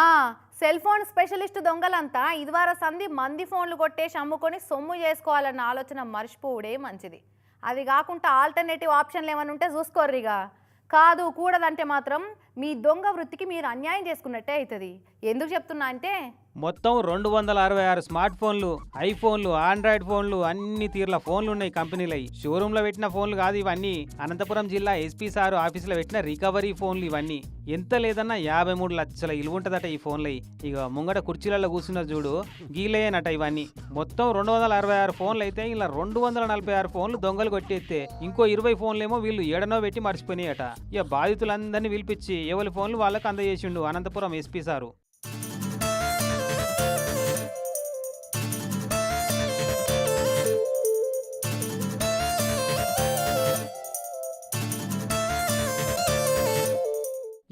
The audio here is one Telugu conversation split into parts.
ఆ సెల్ ఫోన్ స్పెషలిస్ట్ దొంగలంతా ఇదివార సంధి మంది ఫోన్లు కొట్టేసి అమ్ముకొని సొమ్ము చేసుకోవాలన్న ఆలోచన మర్చిపోవడే మంచిది. అది కాకుండా ఆల్టర్నేటివ్ ఆప్షన్లు ఏమైనా ఉంటే చూసుకోర్రిగా. కాదు కూడదంటే మాత్రం మీ దొంగ వృత్తికి మీరు అన్యాయం చేసుకున్నట్టే అవుతుంది. ఎందుకు చెప్తున్నా అంటే మొత్తం 266 స్మార్ట్ ఫోన్లు, ఐఫోన్లు, ఆండ్రాయిడ్ ఫోన్లు, అన్ని తీర్ల ఫోన్లు ఉన్నాయి కంపెనీలై. షోరూంలో పెట్టిన ఫోన్లు కాదు ఇవన్నీ. అనంతపురం జిల్లా ఎస్పీ సారు ఆఫీసులో పెట్టిన రికవరీ ఫోన్లు ఇవన్నీ. ఎంత లేదన్నా 53 లక్షల ఇలువ ఉంటుందట ఈ ఫోన్లై. ఇక ముంగట కుర్చీలలో కూర్చున్న చూడు గీలేనట ఇవన్నీ. మొత్తం 266 ఫోన్లు అయితే ఇలా 246 ఫోన్లు దొంగలు కొట్టేస్తే ఇంకో 20 ఫోన్లేమో వీళ్ళు ఏడనో పెట్టి మర్చిపోయినాయట. ఇక బాధితులందరినీ పిలిపించి ఎవరి ఫోన్లు వాళ్ళకు అందజేసిండు అనంతపురం ఎస్పీ సారు.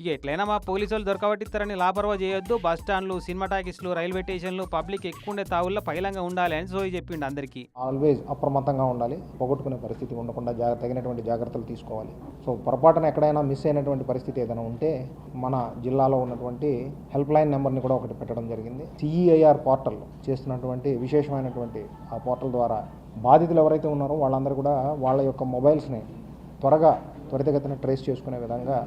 ఇక ఎట్లయినా మా పోలీసు వాళ్ళు దొరకబట్టిస్తారని లాపర్వా చేయొద్దు. బస్ స్టాండ్లు, సినిమా టాకీస్లు, రైల్వే స్టేషన్లు, పబ్లిక్ ఎక్కువ ఉండే తావుల్లో పైలంగా ఉండాలి అని సోయి చెప్పిండు అందరికీ. ఆల్వేస్ అప్రమత్తంగా ఉండాలి. పోగొట్టుకునే పరిస్థితి ఉండకుండా తగినటువంటి జాగ్రత్తలు తీసుకోవాలి. సో పొరపాటున ఎక్కడైనా మిస్ అయినటువంటి పరిస్థితి ఏదైనా ఉంటే మన జిల్లాలో ఉన్నటువంటి హెల్ప్ లైన్ నెంబర్ని కూడా ఒకటి పెట్టడం జరిగింది. సిఈఐఆర్ పోర్టల్ చేస్తున్నటువంటి విశేషమైనటువంటి ఆ పోర్టల్ ద్వారా బాధితులు ఎవరైతే ఉన్నారో వాళ్ళందరూ కూడా వాళ్ళ యొక్క మొబైల్స్ని త్వరితగతిన ట్రేస్ చేసుకునే విధంగా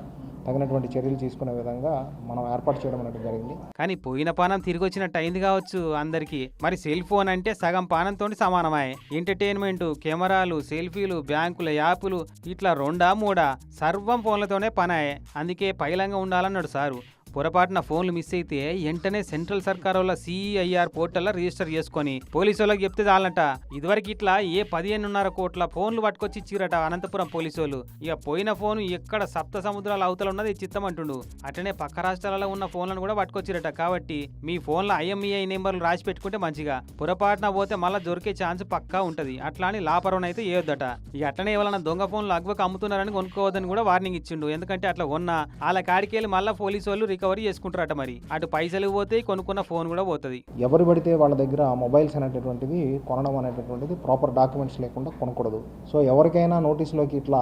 తగినటువంటి చర్యలు తీసుకునే విధంగా మనం ఏర్పాటు చేయడం అనేది జరిగింది. కానీ పోయిన పానం తిరిగి వచ్చినట్టు అయింది కావచ్చు అందరికి. మరి సెల్ ఫోన్ అంటే సగం పానంతో సమానమే. ఎంటర్టైన్మెంట్, కెమెరాలు, సెల్ఫీలు, బ్యాంకుల యాపులు ఇట్లా 2-3 సర్వం ఫోన్లతోనే పనాయే. అందుకే పైలంగా ఉండాలన్నాడు సారు. పొరపాటున ఫోన్లు మిస్ అయితే వెంటనే సెంట్రల్ సర్కార్ వాళ్ళ సిఈఐఆర్ పోర్టల్లో రిజిస్టర్ చేసుకొని పోలీసు వాళ్ళకి చెప్తే చాలట. ఇదివరకు ఇట్లా 15.5 కోట్ల ఫోన్లు పట్టుకొచ్చి ఇచ్చిరట అనంతపురం పోలీసు వాళ్ళు. ఇక పోయిన ఫోన్ ఎక్కడ సప్త సముద్రాల అవతల ఉన్నది చిత్తమంటుండు. అట్లనే పక్క రాష్ట్రాలలో ఉన్న ఫోన్లను కూడా పట్టుకొచ్చిరట. కాబట్టి మీ ఫోన్లో IMEI నెంబర్లు రాసి పెట్టుకుంటే మంచిగా. పొరపాటున పోతే మళ్ళీ దొరికే ఛాన్స్ పక్కా ఉంటది. అట్లా అని లాపరం అయితే చేయొద్దట. ఇక అట్లనే ఎవరైనా దొంగ ఫోన్లు అగ్వకు అమ్ముతున్నారని కొనుక్కోవద్దని కూడా వార్నింగ్ ఇచ్చిండు. ఎందుకంటే అట్లా కొన్నా వాళ్ళ కాడికి వెళ్ళి మళ్ళీ పోలీసు వాళ్ళు రికవరీ చేసుకుంటారట. మరి అటు పైసలు పోతాయి, కొనుక్కున్న ఫోన్ కూడా పోతుంది. ఎవరు పడితే వాళ్ళ దగ్గర మొబైల్స్ అనేటటువంటిది కొనడం అనేటటువంటిది ప్రాపర్ డాక్యుమెంట్స్ లేకుండా కొనకూడదు. సో ఎవరికైనా నోటీసులోకి ఇట్లా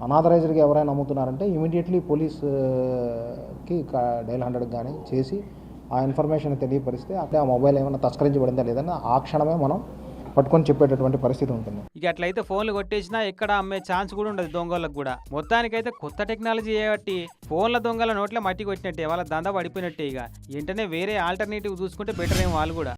అనాథరైజ్డ్గా ఎవరైనా అమ్ముతున్నారంటే ఇమీడియట్లీ పోలీస్కి డైల్ 100 కానీ చేసి ఆ ఇన్ఫర్మేషన్ తెలియపరిస్తే అప్పుడే ఆ మొబైల్ ఏమైనా తస్కరించబడిందా లేదని ఆ క్షణమే మనం పట్టుకొని చెప్పేటటువంటి పరిస్థితి ఉంటుంది. ఇక అట్లయితే ఫోన్లు కొట్టేసినా ఎక్కడ అమ్మే ఛాన్స్ కూడా ఉండదు దొంగలకు కూడా. మొత్తానికైతే కొత్త టెక్నాలజీ చేయబట్టి ఫోన్ల దొంగల నోట్ల మట్టి కొట్టినట్టే, వాళ్ళ దందా పడిపోయినట్టే. ఇక వెంటనే వేరే ఆల్టర్నేటివ్ చూసుకుంటే బెటర్ ఏమో వాళ్ళు కూడా.